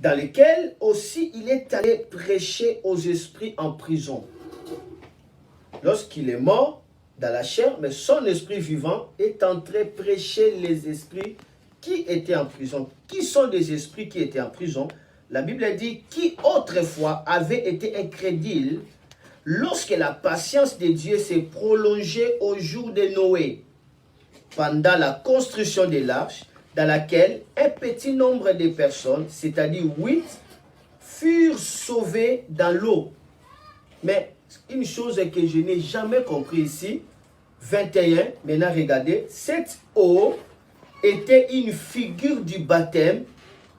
dans lequel aussi il est allé prêcher aux esprits en prison. Lorsqu'il est mort dans la chair, mais son esprit vivant est entré prêcher les esprits qui étaient en prison. Qui sont des esprits qui étaient en prison? La Bible dit qui autrefois avait été incrédule lorsque la patience de Dieu s'est prolongée au jour de Noé, pendant la construction de l'arche, dans laquelle un petit nombre de personnes, c'est-à-dire 8, furent sauvées dans l'eau. Mais une chose que je n'ai jamais compris ici, 21, maintenant regardez, cette eau était une figure du baptême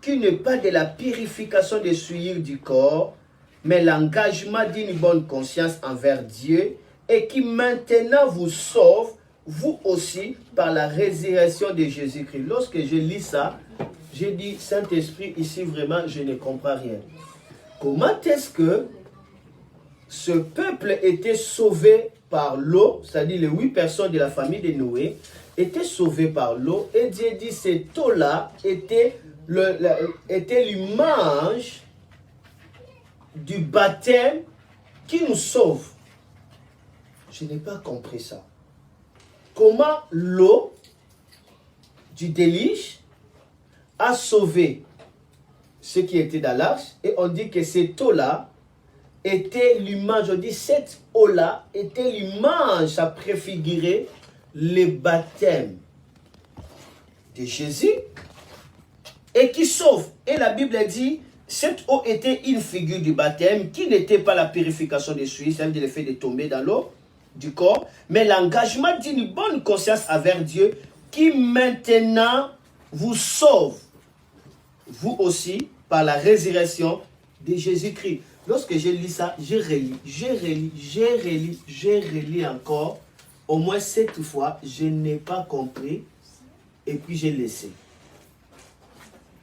qui n'est pas de la purification des souillures du corps, mais l'engagement d'une bonne conscience envers Dieu et qui maintenant vous sauve, vous aussi, par la résurrection de Jésus-Christ. Lorsque je lis ça, j'ai dit, Saint-Esprit, ici vraiment, je ne comprends rien. Comment est-ce que ce peuple était sauvé par l'eau, c'est-à-dire les 8 personnes de la famille de Noé, étaient sauvées par l'eau, et Dieu dit, cette eau-là était l'image du baptême qui nous sauve. Je n'ai pas compris ça. Comment l'eau du déluge a sauvé ceux qui étaient dans l'arche, et on dit que cette eau-là était l'image, on dit cette eau-là était l'image, ça préfigurait le baptême de Jésus et qui sauve. Et la Bible dit, cette eau était une figure du baptême qui n'était pas la purification des souillures, c'est-à-dire le fait de tomber dans l'eau du corps, mais l'engagement d'une bonne conscience envers Dieu qui maintenant vous sauve, vous aussi, par la résurrection de Jésus-Christ. Lorsque j'ai lu ça, j'ai relis encore, au moins 7 fois, je n'ai pas compris, et puis j'ai laissé.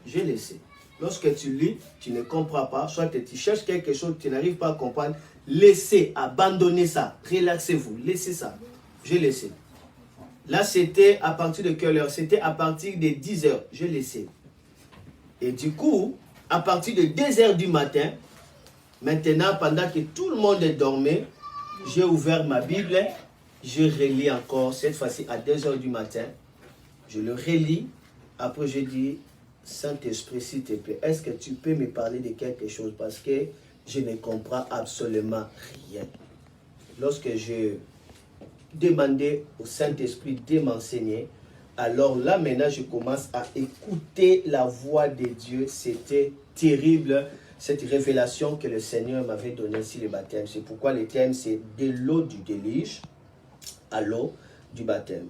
J'ai laissé. Lorsque tu lis, tu ne comprends pas, soit tu cherches quelque chose, tu n'arrives pas à comprendre, laissez, abandonnez ça, relaxez-vous, laissez ça. J'ai laissé. Là, c'était à partir de quelle heure? C'était à partir de 10 heures, j'ai laissé. Et du coup, à partir de 2 heures du matin, maintenant, pendant que tout le monde dormait, j'ai ouvert ma Bible, je relis encore, cette fois-ci à 2 heures du matin, je le relis, après je dis, Saint-Esprit, s'il te plaît, est-ce que tu peux me parler de quelque chose parce que je ne comprends absolument rien. Lorsque je demandais au Saint-Esprit de m'enseigner, alors là maintenant je commence à écouter la voix de Dieu. C'était terrible cette révélation que le Seigneur m'avait donnée sur le baptême. C'est pourquoi le thème c'est de l'eau du déluge à l'eau du baptême.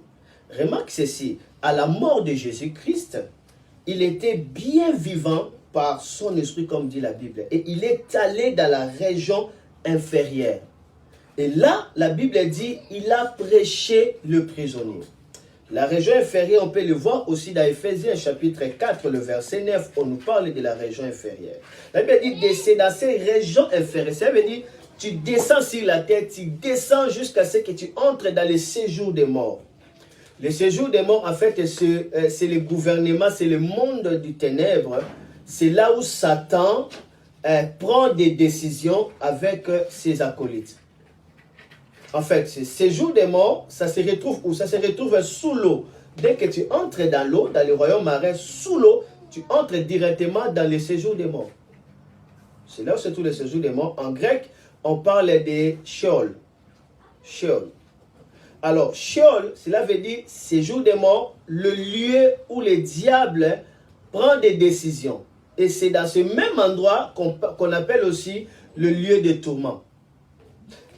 Remarque ceci, à la mort de Jésus-Christ, il était bien vivant par son esprit, comme dit la Bible. Et il est allé dans la région inférieure. Et là, la Bible dit, il a prêché le prisonnier. La région inférieure, on peut le voir aussi dans Éphésiens chapitre 4, le verset 9, on nous parle de la région inférieure. La Bible dit, descends dans ces régions inférieures. Ça veut dire, tu descends sur la terre, tu descends jusqu'à ce que tu entres dans le séjour des morts. Le séjour des morts, en fait, c'est le gouvernement, c'est le monde du ténèbre. C'est là où Satan prend des décisions avec ses acolytes. En fait, ce séjour des morts, ça se retrouve où? Ça se retrouve sous l'eau. Dès que tu entres dans l'eau, dans le royaume marin, sous l'eau, tu entres directement dans le séjour des morts. C'est là où se trouve le séjour des morts. En grec, on parle de Sheol. Sheol. Alors, Sheol, cela veut dire séjour des morts, le lieu où le diable prend des décisions. Et c'est dans ce même endroit qu'on appelle aussi le lieu de tourment.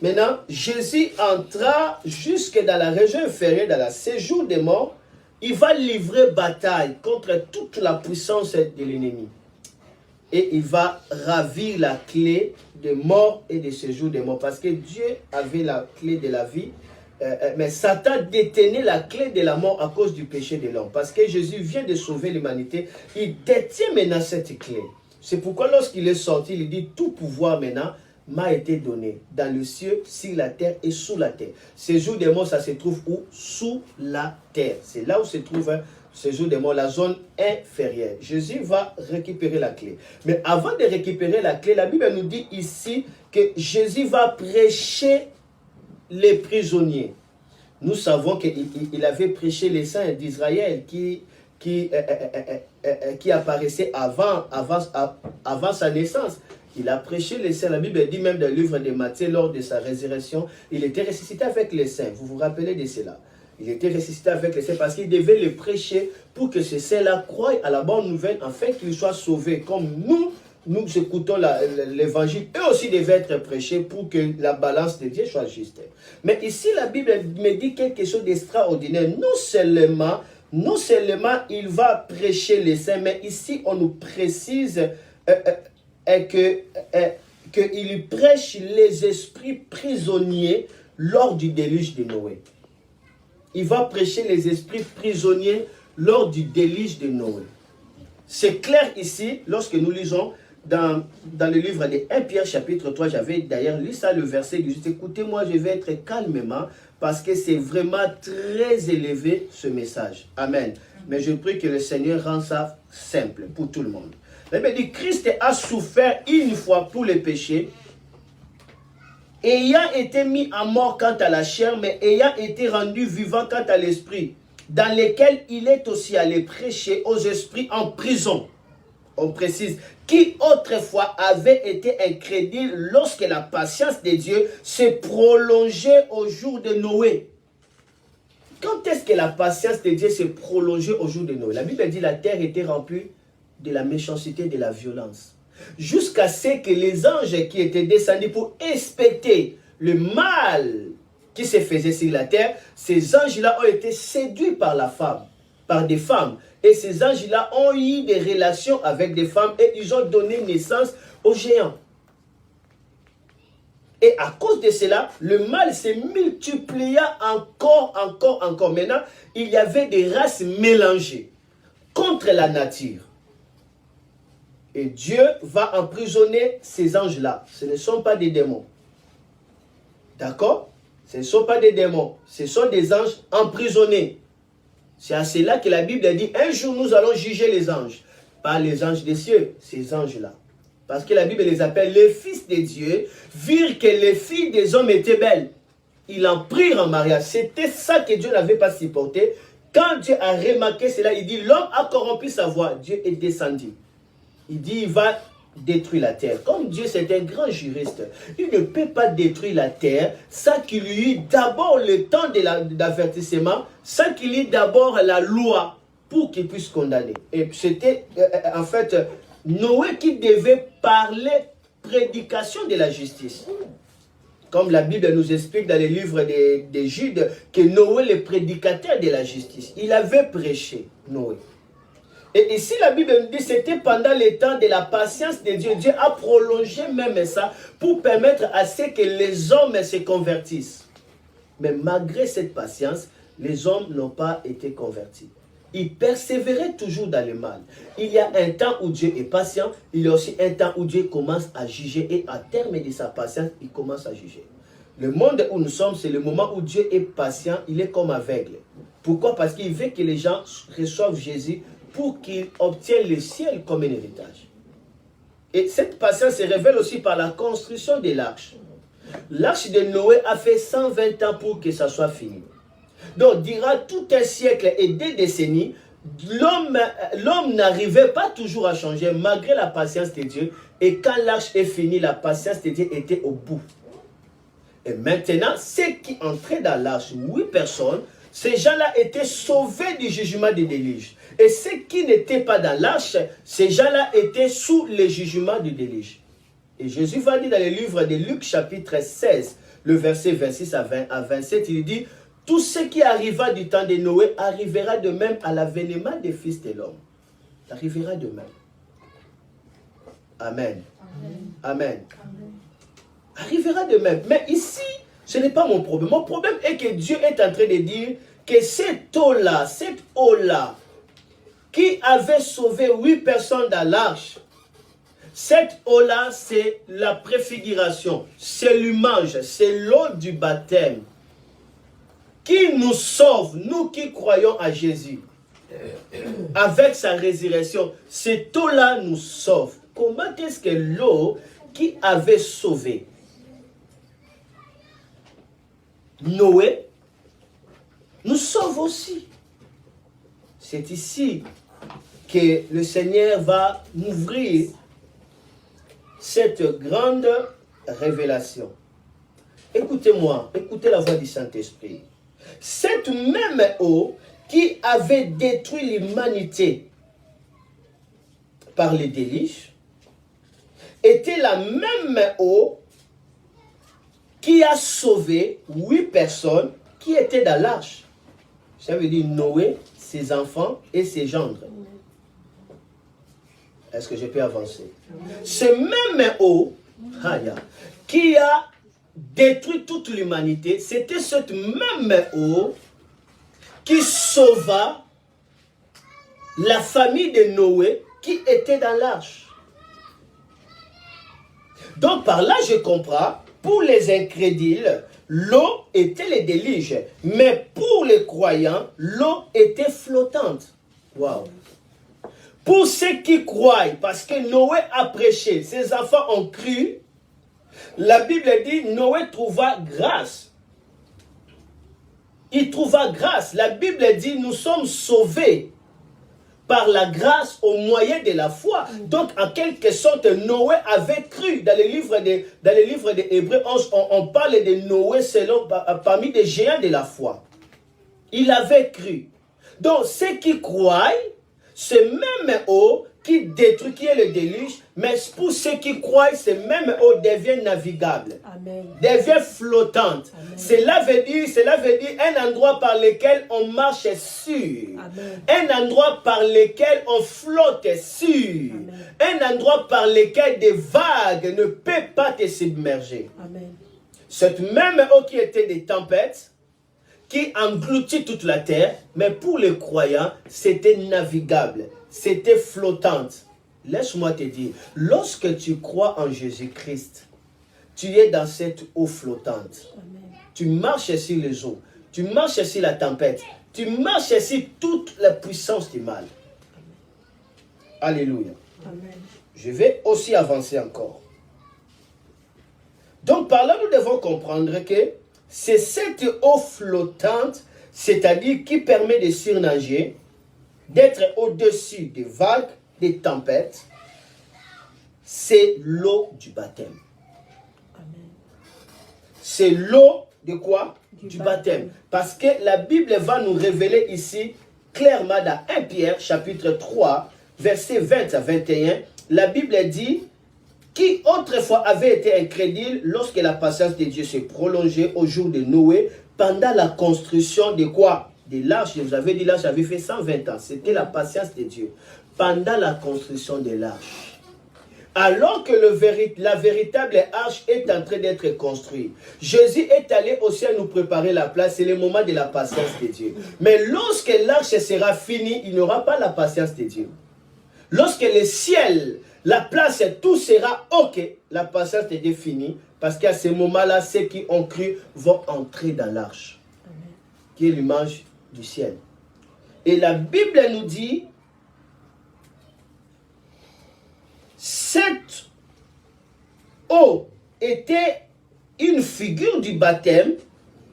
Maintenant, Jésus entra jusque dans la région inférieure, dans le séjour des morts. Il va livrer bataille contre toute la puissance de l'ennemi. Et il va ravir la clé de mort et de séjour des morts. Parce que Dieu avait la clé de la vie. Mais Satan détenait la clé de la mort à cause du péché de l'homme. Parce que Jésus vient de sauver l'humanité. Il détient maintenant cette clé. C'est pourquoi lorsqu'il est sorti, il dit tout pouvoir maintenant m'a été donné dans le ciel, sur la terre et sous la terre. Séjour des morts, ça se trouve où? Sous la terre. C'est là où se trouve séjour des morts, la zone inférieure. Jésus va récupérer la clé. Mais avant de récupérer la clé, la Bible nous dit ici que Jésus va prêcher les prisonniers. Nous savons qu'il avait prêché les saints d'Israël qui apparaissaient avant sa naissance. Il a prêché les saints. La Bible dit même dans le livre de Matthieu, lors de sa résurrection, il était ressuscité avec les saints. Vous vous rappelez de cela? Il était ressuscité avec les saints parce qu'il devait les prêcher pour que ces saints-là croient à la bonne nouvelle, afin qu'ils soient sauvés. Comme nous écoutons l'évangile, eux aussi devaient être prêchés pour que la balance de Dieu soit juste. Mais ici, la Bible me dit quelque chose d'extraordinaire. Non seulement il va prêcher les saints, mais ici, on nous précise qu'il prêche les esprits prisonniers lors du déluge de Noé. Il va prêcher les esprits prisonniers lors du déluge de Noé. C'est clair ici, lorsque nous lisons dans le livre de 1 Pierre chapitre 3, j'avais d'ailleurs lu ça, le verset 18. Écoutez-moi, je vais être calmement, parce que c'est vraiment très élevé ce message. Amen. Mais je prie que le Seigneur rende ça simple pour tout le monde. La Bible dit, Christ a souffert une fois pour les péchés, ayant été mis à mort quant à la chair, mais ayant été rendu vivant quant à l'esprit, dans lequel il est aussi allé prêcher aux esprits en prison. On précise, qui autrefois avait été incrédule lorsque la patience de Dieu s'est prolongée au jour de Noé. Quand est-ce que la patience de Dieu s'est prolongée au jour de Noé? La Bible dit que la terre était remplie de la méchanceté, de la violence. Jusqu'à ce que les anges qui étaient descendus pour inspecter le mal qui se faisait sur la terre, ces anges-là ont été séduits par la femme, par des femmes. Et ces anges-là ont eu des relations avec des femmes et ils ont donné naissance aux géants. Et à cause de cela, le mal s'est multiplié encore. Maintenant, il y avait des races mélangées contre la nature. Et Dieu va emprisonner ces anges-là. Ce ne sont pas des démons. D'accord? Ce ne sont pas des démons. Ce sont des anges emprisonnés. C'est à cela que la Bible dit, un jour nous allons juger les anges. Pas les anges des cieux, ces anges-là. Parce que la Bible les appelle les fils de Dieu, virent que les filles des hommes étaient belles. Ils en prirent en mariage. C'était ça que Dieu n'avait pas supporté. Quand Dieu a remarqué cela, il dit, l'homme a corrompu sa voix. Dieu est descendu. Il dit, il va détruire la terre. Comme Dieu, c'est un grand juriste, il ne peut pas détruire la terre sans qu'il y ait d'abord le temps de l'avertissement, sans qu'il y ait d'abord la loi pour qu'il puisse condamner. Et c'était en fait Noé qui devait parler prédication de la justice. Comme la Bible nous explique dans les livres des Judes, que Noé est le prédicateur de la justice. Il avait prêché, Noé. Et ici, la Bible nous dit que c'était pendant le temps de la patience de Dieu. Dieu a prolongé même ça pour permettre à ce que les hommes se convertissent. Mais malgré cette patience, les hommes n'ont pas été convertis. Ils persévéraient toujours dans le mal. Il y a un temps où Dieu est patient, il y a aussi un temps où Dieu commence à juger et à terme de sa patience, il commence à juger. Le monde où nous sommes, c'est le moment où Dieu est patient, il est comme aveugle. Pourquoi? Parce qu'il veut que les gens reçoivent Jésus pour qu'ils obtiennent le ciel comme un héritage. Et cette patience se révèle aussi par la construction de l'arche. L'arche de Noé a fait 120 ans pour que ça soit fini. Donc, dira tout un siècle et des décennies, l'homme n'arrivait pas toujours à changer malgré la patience de Dieu. Et quand l'arche est finie, la patience de Dieu était au bout. Et maintenant, ceux qui entraient dans l'arche, 8 personnes, ces gens-là étaient sauvés du jugement du déluge. Et ceux qui n'étaient pas dans l'arche, ces gens-là étaient sous le jugement du déluge. Et Jésus va dire dans le livre de Luc chapitre 16, le verset 26 à 27, il dit, tout ce qui arriva du temps de Noé arrivera de même à l'avènement des fils de l'homme. Ça arrivera de même. Amen. Amen. Amen. Amen. Arrivera de même. Mais ici, ce n'est pas mon problème. Mon problème est que Dieu est en train de dire que cette eau-là, qui avait sauvé 8 personnes dans l'arche, cette eau-là, c'est la préfiguration, c'est l'image, c'est l'eau du baptême qui nous sauve, nous qui croyons à Jésus. avec sa résurrection, cette eau-là nous sauve. Comment est-ce que l'eau qui avait sauvé Noé nous sauve aussi? C'est ici que le Seigneur va m'ouvrir cette grande révélation. Écoutez-moi, écoutez la voix du Saint-Esprit. Cette même eau qui avait détruit l'humanité par les déluges était la même eau qui a sauvé 8 personnes qui étaient dans l'arche. Ça veut dire Noé, ses enfants et ses gendres. Est-ce que je peux avancer? Ce même eau qui a détruit toute l'humanité, c'était cette même eau qui sauva la famille de Noé qui était dans l'arche. Donc par là, je comprends, pour les incrédules, l'eau était les déluges, mais pour les croyants, l'eau était flottante. Waouh! Pour ceux qui croient, parce que Noé a prêché, ses enfants ont cru, la Bible dit Noé trouva grâce. Il trouva grâce. La Bible dit nous sommes sauvés par la grâce au moyen de la foi. Donc en quelque sorte, Noé avait cru. Dans les livres des Hébreux, on parle de Noé selon, parmi des géants de la foi. Il avait cru. Donc ceux qui croient, ce même eau qui détruit, qui est le déluge, mais pour ceux qui croient, ce même eau devient navigable, Amen. Devient flottante. Cela veut dire un endroit par lequel on marche sûr, Amen. Un endroit par lequel on flotte sûr, Amen. Un endroit par lequel des vagues ne peuvent pas te submerger. Amen. Cette même eau qui était des tempêtes, qui engloutit toute la terre, mais pour les croyants, c'était navigable, c'était flottante. Laisse-moi te dire, lorsque tu crois en Jésus-Christ, tu es dans cette eau flottante. Amen. Tu marches sur les eaux, tu marches sur la tempête, tu marches sur toute la puissance du mal. Amen. Alléluia. Amen. Je vais aussi avancer encore. Donc par là, nous devons comprendre que c'est cette eau flottante, c'est-à-dire qui permet de surnager, d'être au-dessus des vagues, des tempêtes. C'est l'eau du baptême. Amen. C'est l'eau de quoi? Du baptême. Parce que la Bible va nous révéler ici, clairement dans 1 Pierre, chapitre 3, versets 20 à 21, la Bible dit qui autrefois avait été incrédule lorsque la patience de Dieu s'est prolongée au jour de Noé, pendant la construction de quoi? De l'arche. Je vous avais dit, l'arche avait fait 120 ans. C'était la patience de Dieu. Pendant la construction de l'arche. Alors que la véritable arche est en train d'être construite. Jésus est allé au ciel nous préparer la place. C'est le moment de la patience de Dieu. Mais lorsque l'arche sera finie, il n'y aura pas la patience de Dieu. Lorsque le ciel, la place, tout sera OK, la patience est définie, parce qu'à ce moment-là, ceux qui ont cru vont entrer dans l'arche, qui est l'image du ciel. Et la Bible nous dit, cette eau était une figure du baptême,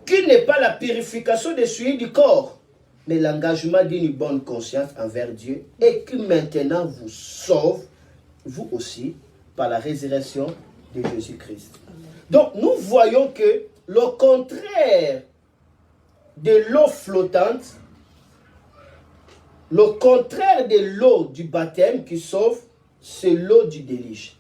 qui n'est pas la purification des souillures du corps, mais l'engagement d'une bonne conscience envers Dieu, et qui maintenant vous sauve, vous aussi, par la résurrection de Jésus-Christ. Donc, nous voyons que le contraire de l'eau flottante, le contraire de l'eau du baptême qui sauve, c'est l'eau du déluge.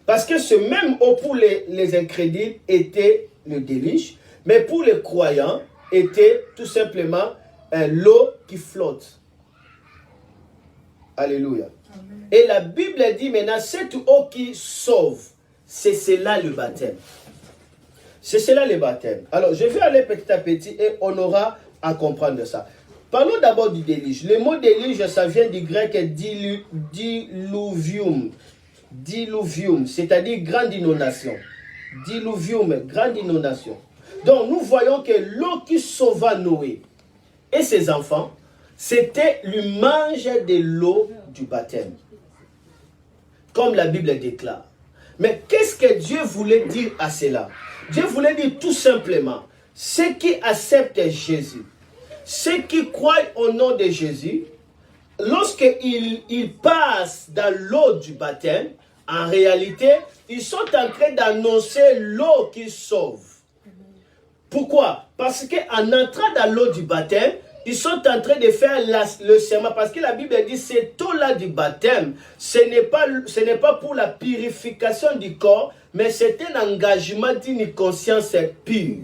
Parce que ce même eau pour les incrédules était le déluge, mais pour les croyants, était tout simplement l'eau qui flotte. Alléluia. Amen. Et la Bible dit maintenant, cette eau qui sauve, c'est cela le baptême. C'est cela le baptême. Alors, je vais aller petit à petit et on aura à comprendre ça. Parlons d'abord du déluge. Le mot déluge, ça vient du grec diluvium. Diluvium, c'est-à-dire grande inondation. Diluvium, grande inondation. Donc, nous voyons que l'eau qui sauva Noé et ses enfants, c'était l'image de l'eau du baptême. Comme la Bible déclare. Mais qu'est-ce que Dieu voulait dire à cela? Dieu voulait dire tout simplement, ceux qui acceptent Jésus, ceux qui croient au nom de Jésus, lorsqu'ils passent dans l'eau du baptême, en réalité, ils sont en train d'annoncer l'eau qui sauve. Pourquoi? Parce qu'en entrant dans l'eau du baptême, ils sont en train de faire le serment. Parce que la Bible dit, cette eau-là du baptême, ce n'est pas pour la purification du corps, mais c'est un engagement d'une conscience pure.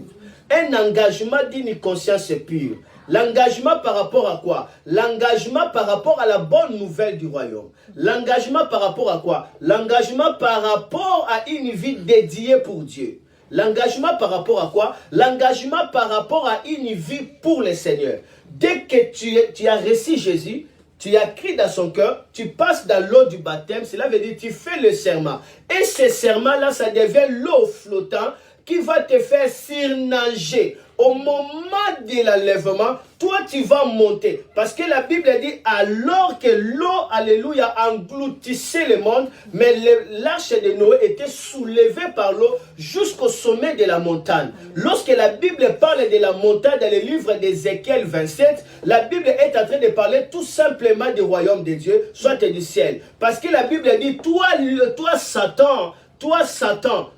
Un engagement d'une conscience pure. L'engagement par rapport à quoi? L'engagement par rapport à la bonne nouvelle du royaume. L'engagement par rapport à quoi? L'engagement par rapport à une vie dédiée pour Dieu. L'engagement par rapport à quoi? L'engagement par rapport à une vie pour le Seigneur. Dès que tu as reçu Jésus, tu as crié dans son cœur, tu passes dans l'eau du baptême, cela veut dire que tu fais le serment. Et ce serment-là, ça devient l'eau flottante qui va te faire surnager. Au moment de l'enlèvement, toi tu vas monter. Parce que la Bible dit, alors que l'eau, alléluia, engloutissait le monde, mais l'arche de Noé était soulevée par l'eau jusqu'au sommet de la montagne. Lorsque la Bible parle de la montagne dans le livre d'Ézéchiel 27, la Bible est en train de parler tout simplement du royaume de Dieu, soit du ciel. Parce que la Bible dit, toi Satan, toi, Satan,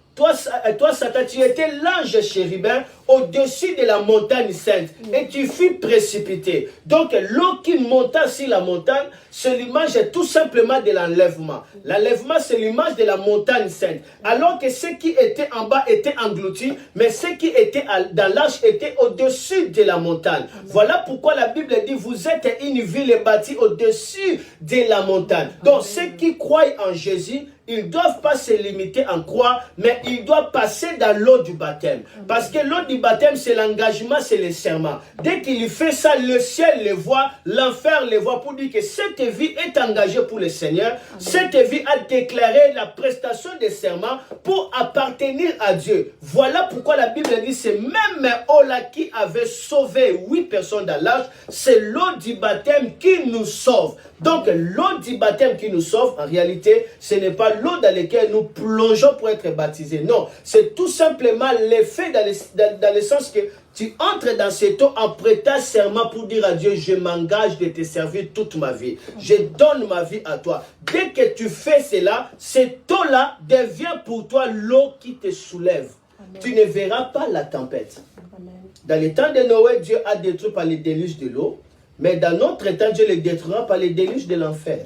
tu étais l'ange chérubin au-dessus de la montagne sainte et tu fus précipité. Donc, l'eau qui monta sur la montagne, c'est l'image tout simplement de l'enlèvement. L'enlèvement, c'est l'image de la montagne sainte. Alors que ceux qui étaient en bas étaient engloutis, mais ceux qui étaient dans l'arche étaient au-dessus de la montagne. Voilà pourquoi la Bible dit, vous êtes une ville bâtie au-dessus de la montagne. Donc, ceux qui croient en Jésus, ils ne doivent pas se limiter en croire, mais ils doivent passer dans l'eau du baptême. Parce que l'eau du baptême, c'est l'engagement, c'est le serment. Dès qu'il fait ça, le ciel le voit, l'enfer le voit pour dire que cette vie est engagée pour le Seigneur. Amen. Cette vie a déclaré la prestation des serments pour appartenir à Dieu. Voilà pourquoi la Bible dit, c'est même eau-là qui avait sauvé 8 personnes dans l'arche, c'est l'eau du baptême qui nous sauve. Donc l'eau du baptême qui nous sauve, en réalité, ce n'est pas l'eau dans laquelle nous plongeons pour être baptisés. Non, c'est tout simplement l'effet dans le sens que tu entres dans cette eau en prêtant serment pour dire à Dieu, je m'engage de te servir toute ma vie. Je donne ma vie à toi. Dès que tu fais cela, cette eau-là devient pour toi l'eau qui te soulève. Amen. Tu ne verras pas la tempête. Amen. Dans le temps de Noé, Dieu a détruit par les déluges de l'eau. Mais dans notre temps, Dieu les détruira par les déluges de l'enfer.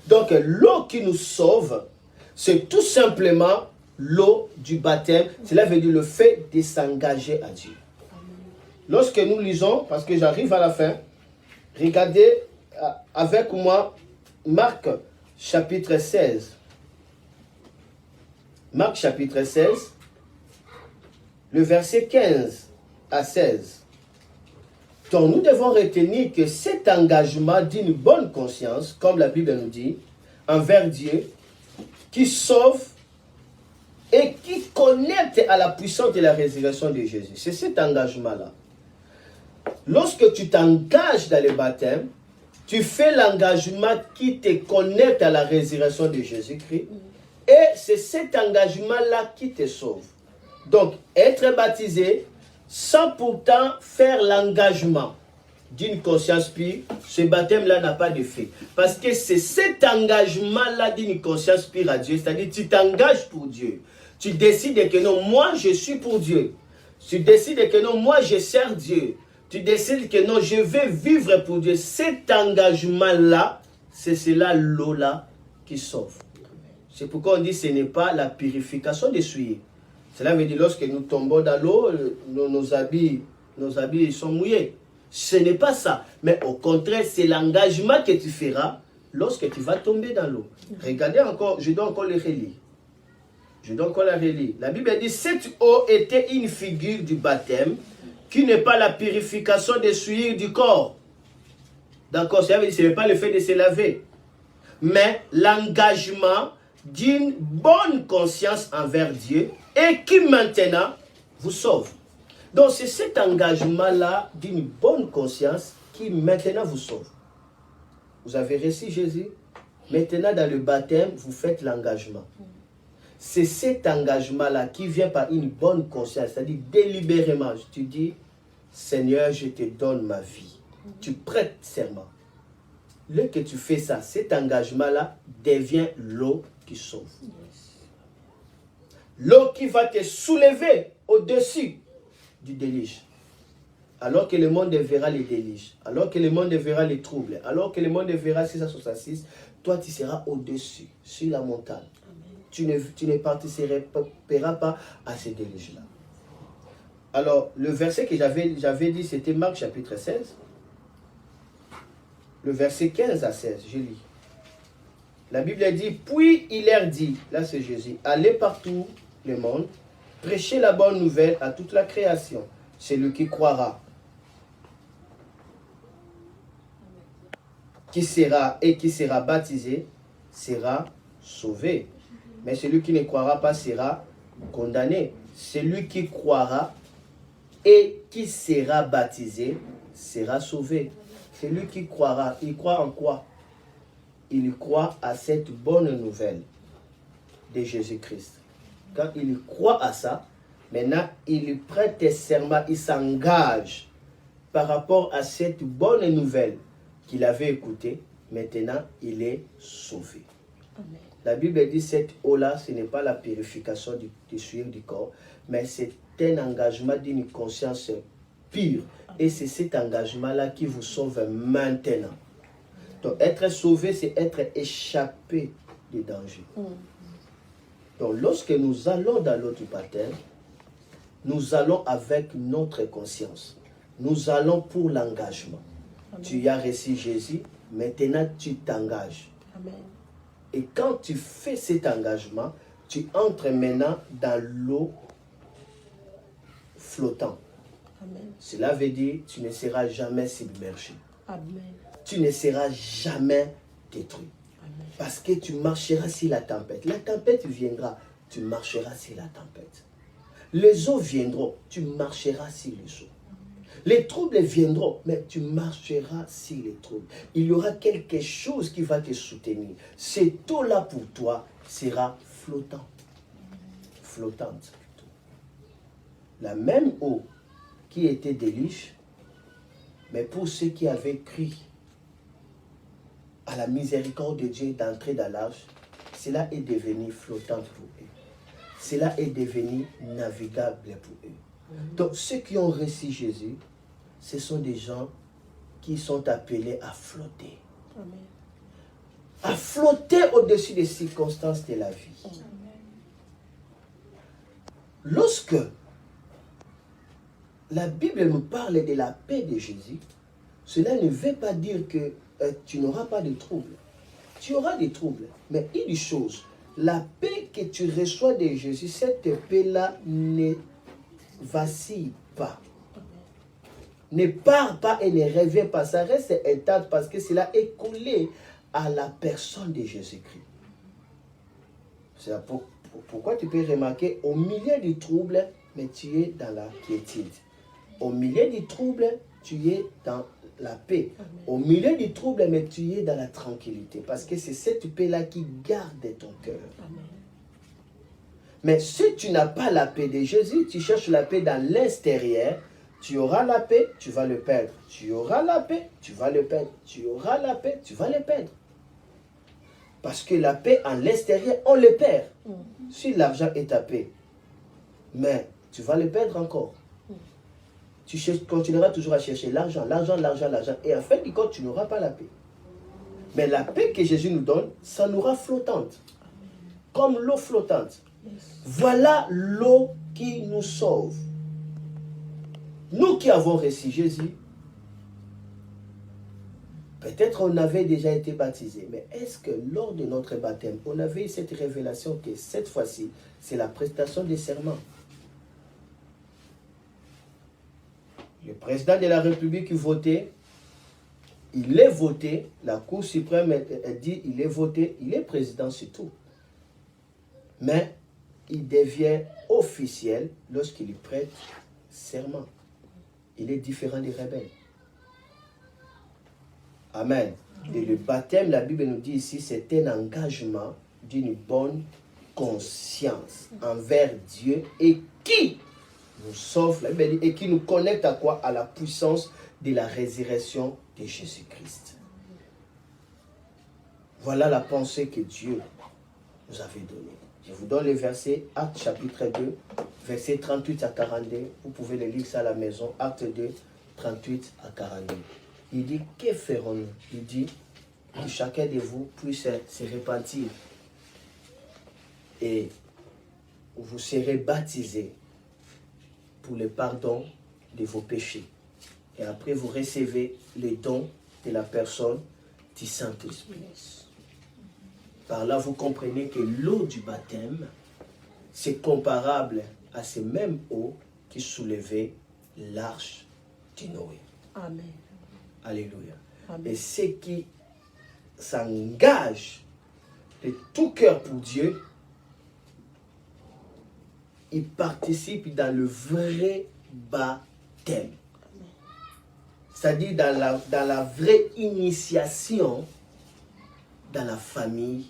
Donc, l'eau qui nous sauve, c'est tout simplement l'eau du baptême. Cela veut dire le fait de s'engager à Dieu. Lorsque nous lisons, parce que j'arrive à la fin, regardez avec moi Marc chapitre 16. Marc chapitre 16, le verset 15 à 16. Donc nous devons retenir que cet engagement d'une bonne conscience, comme la Bible nous dit, envers Dieu, qui sauve et qui connecte à la puissance de la résurrection de Jésus. C'est cet engagement-là. Lorsque tu t'engages dans le baptême, tu fais l'engagement qui te connecte à la résurrection de Jésus-Christ. Et c'est cet engagement-là qui te sauve. Donc, être baptisé, sans pourtant faire l'engagement d'une conscience pure, ce baptême-là n'a pas d'effet. Parce que c'est cet engagement-là d'une conscience pure à Dieu, c'est-à-dire tu t'engages pour Dieu. Tu décides que non, moi je suis pour Dieu. Tu décides que non, moi je sers Dieu. Tu décides que non, je vais vivre pour Dieu. Cet engagement-là, c'est cela l'eau-là qui sauve. C'est pourquoi on dit que ce n'est pas la purification des souillés. Cela veut dire lorsque nous tombons dans l'eau, nos habits sont mouillés. Ce n'est pas ça. Mais au contraire, c'est l'engagement que tu feras lorsque tu vas tomber dans l'eau. Regardez encore, je dois encore le relire. La Bible dit, cette eau était une figure du baptême, qui n'est pas la purification des souillures du corps. D'accord, ça veut dire que ce n'est pas le fait de se laver. Mais l'engagement d'une bonne conscience envers Dieu et qui maintenant vous sauve. Donc c'est cet engagement-là d'une bonne conscience qui maintenant vous sauve. Vous avez reçu Jésus. Maintenant, dans le baptême, vous faites l'engagement. C'est cet engagement-là qui vient par une bonne conscience, c'est-à-dire délibérément. Tu dis, Seigneur, je te donne ma vie. Tu prêtes serment. Dès que tu fais ça, cet engagement-là devient l'eau qui sauve. L'eau qui va te soulever au-dessus du déluge. Alors que le monde verra les déluges, alors que le monde verra les troubles, alors que le monde verra 666, toi tu seras au-dessus, sur la montagne. Tu ne participeras pas à ces déluges-là. Alors, le verset que j'avais dit, c'était Marc chapitre 16. Le verset 15 à 16, je lis. La Bible dit, puis il leur dit, là c'est Jésus, allez partout le monde, prêchez la bonne nouvelle à toute la création. Celui qui croira, qui sera baptisé, sera sauvé. Mais celui qui ne croira pas sera condamné. Celui qui croira et qui sera baptisé sera sauvé. Celui qui croira, il croit en quoi? Il croit à cette bonne nouvelle de Jésus-Christ. Quand il croit à ça, maintenant il prête serment, il s'engage par rapport à cette bonne nouvelle qu'il avait écoutée. Maintenant, il est sauvé. Amen. La Bible dit cette eau-là, ce n'est pas la purification du souillure du corps, mais c'est un engagement d'une conscience pure. Et c'est cet engagement-là qui vous sauve maintenant. Donc, être sauvé, c'est être échappé des dangers. Donc, lorsque nous allons dans l'eau du baptême, nous allons avec notre conscience. Nous allons pour l'engagement. Tu as reçu Jésus, maintenant tu t'engages. Et quand tu fais cet engagement, tu entres maintenant dans l'eau flottante. Cela veut dire que tu ne seras jamais submergé. Amen. Tu ne seras jamais détruit. Amen. Parce que tu marcheras sur la tempête. La tempête viendra, tu marcheras sur la tempête. Les eaux viendront, tu marcheras sur les eaux. Les troubles viendront, mais tu marcheras sur les troubles. Il y aura quelque chose qui va te soutenir. Cette eau-là pour toi sera flottante. Flottante plutôt. La même eau qui était déluge, mais pour ceux qui avaient cru à la miséricorde de Dieu d'entrer dans l'arche, cela est devenu flottante pour eux. Cela est devenu navigable pour eux. Donc ceux qui ont reçu Jésus, ce sont des gens qui sont appelés à flotter. Amen. À flotter au-dessus des circonstances de la vie. Amen. Lorsque la Bible nous parle de la paix de Jésus, cela ne veut pas dire que tu n'auras pas de troubles. Tu auras des troubles, mais il y a une chose. La paix que tu reçois de Jésus, cette paix-là ne vacille pas. Ne part pas et ne revient pas. Ça reste intact parce que cela est collé à la personne de Jésus-Christ. C'est pourquoi tu peux remarquer au milieu du trouble, mais tu es dans la quiétude. Au milieu du trouble, tu es dans la paix. Amen. Au milieu du trouble, mais tu es dans la tranquillité. Parce que c'est cette paix-là qui garde ton cœur. Amen. Mais si tu n'as pas la paix de Jésus, tu cherches la paix dans l'extérieur, tu auras la paix, tu vas le perdre. Tu auras la paix, tu vas le perdre. Tu auras la paix, tu vas le perdre. Parce que la paix en l'extérieur, on le perd. Si l'argent est ta paix, mais tu vas le perdre encore. Tu continueras toujours à chercher l'argent, l'argent, l'argent, l'argent. Et en fin de compte, tu n'auras pas la paix. Mais la paix que Jésus nous donne, ça nous rend flottante. Comme l'eau flottante. Voilà l'eau qui nous sauve. Nous qui avons reçu Jésus, peut-être on avait déjà été baptisés, mais est-ce que lors de notre baptême, on avait eu cette révélation que cette fois-ci, c'est la prestation des serments? Le président de la République votait, il est voté, la Cour suprême elle dit il est voté, il est président, c'est tout. Mais il devient officiel lorsqu'il prête serment. Il est différent des rebelles. Amen. Et le baptême, la Bible nous dit ici, c'est un engagement d'une bonne conscience envers Dieu et qui nous sauve, la Bible dit, et qui nous connecte à quoi? À la puissance de la résurrection de Jésus-Christ. Voilà la pensée que Dieu nous avait donnée. Je vous donne les versets, Actes chapitre 2, versets 38 à 42. Vous pouvez les lire ça à la maison, Actes 2, 38 à 42. Il dit, que ferons-nous? Il dit, que chacun de vous puisse se repentir et vous serez baptisés pour le pardon de vos péchés. Et après, vous recevez les dons de la personne du Saint-Esprit. Par là, vous comprenez que l'eau du baptême, c'est comparable à ces mêmes eaux qui soulevaient l'arche de Noé. Amen. Alléluia. Amen. Et ceux qui s'engagent de tout cœur pour Dieu, ils participent dans le vrai baptême. C'est-à-dire dans la vraie initiation dans la famille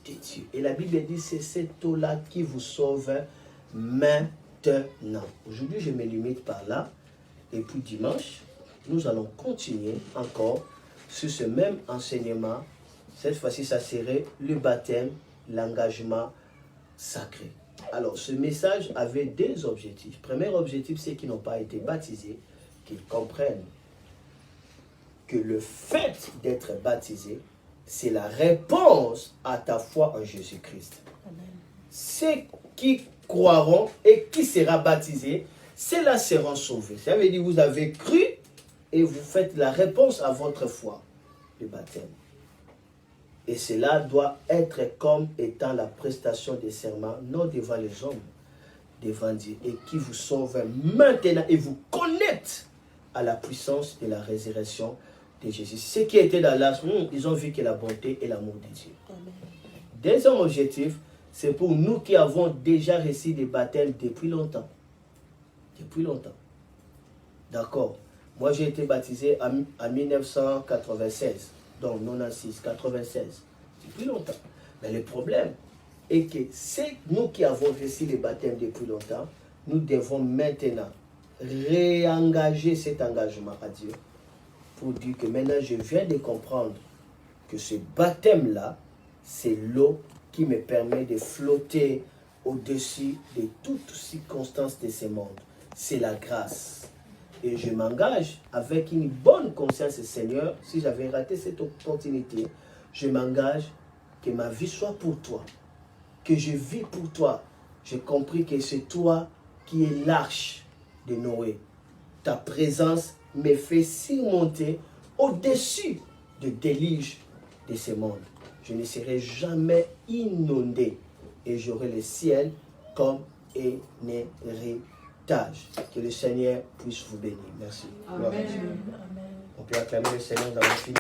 de Dieu. Et la Bible dit, c'est cette eau-là qui vous sauve maintenant. Aujourd'hui, je me limite par là. Et puis dimanche, nous allons continuer encore sur ce même enseignement. Cette fois-ci, ça serait le baptême, l'engagement sacré. Alors, ce message avait deux objectifs. Premier objectif, c'est qu'ils n'ont pas été baptisés, qu'ils comprennent que le fait d'être baptisé, c'est la réponse à ta foi en Jésus-Christ. Ceux qui croiront et qui sera baptisé, ceux-là seront sauvés. Ça veut dire que vous avez cru et vous faites la réponse à votre foi, le baptême. Et cela doit être comme étant la prestation des serments, non devant les hommes, devant Dieu, et qui vous sauve maintenant et vous connecte à la puissance de la résurrection de Jésus. Ceux qui étaient dans l'arche, ils ont vu que la bonté et l'amour de Dieu. Amen. Deuxième objectif, c'est pour nous qui avons déjà reçu des baptêmes depuis longtemps. Depuis longtemps. D'accord. Moi, j'ai été baptisé en 1996. Donc, 96, 96. Depuis longtemps. Mais le problème est que c'est nous qui avons reçu les baptêmes depuis longtemps, nous devons maintenant réengager cet engagement à Dieu pour dire que maintenant je viens de comprendre que ce baptême-là, c'est l'eau qui me permet de flotter au-dessus de toutes circonstances de ce monde. C'est la grâce. Et je m'engage avec une bonne conscience, Seigneur, si j'avais raté cette opportunité, je m'engage que ma vie soit pour toi, que je vis pour toi. J'ai compris que c'est toi qui es l'arche de Noé. Ta présence me fait surmonter au-dessus du déluge de ce monde. Je ne serai jamais inondé et j'aurai le ciel comme un héritage. Que le Seigneur puisse vous bénir. Merci. Amen. On peut acclamer le Seigneur dans le film.